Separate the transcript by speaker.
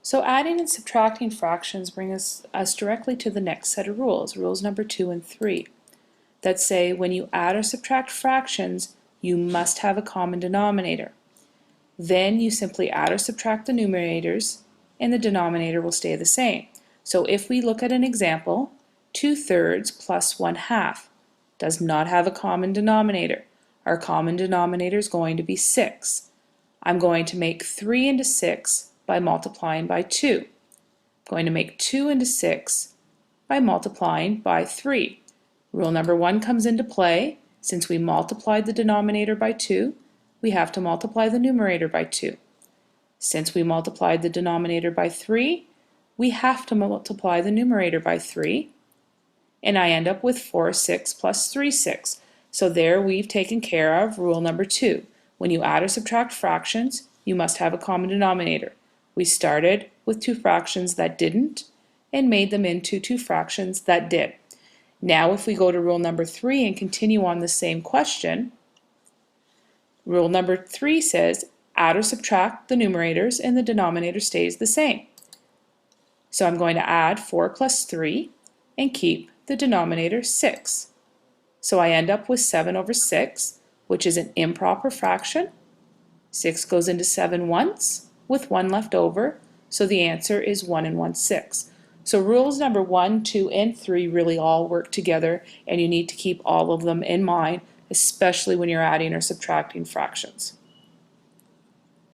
Speaker 1: So adding and subtracting fractions bring us directly to the next set of rules, rules number 2 and 3, that say when you add or subtract fractions, you must have a common denominator. Then you simply add or subtract the numerators, and the denominator will stay the same. So if we look at an example, 2/3 plus 1/2 does not have a common denominator. Our common denominator is going to be 6. I'm going to make 3 into 6 by multiplying by 2. I'm going to make 2 into 6 by multiplying by 3. Rule number 1 comes into play. Since we multiplied the denominator by 2, we have to multiply the numerator by 2. Since we multiplied the denominator by 3, we have to multiply the numerator by 3, and I end up with 4/6 plus 3/6. So there we've taken care of rule number 2. When you add or subtract fractions, you must have a common denominator. We started with two fractions that didn't and made them into two fractions that did. Now if we go to rule number 3 and continue on the same question, rule number 3 says add or subtract the numerators and the denominator stays the same. So I'm going to add 4 plus 3 and keep the denominator 6. So I end up with 7/6, which is an improper fraction. 6 goes into 7 once, with 1 left over, so the answer is 1 1/6. So rules number 1, 2, and 3 really all work together, and you need to keep all of them in mind, especially when you're adding or subtracting fractions.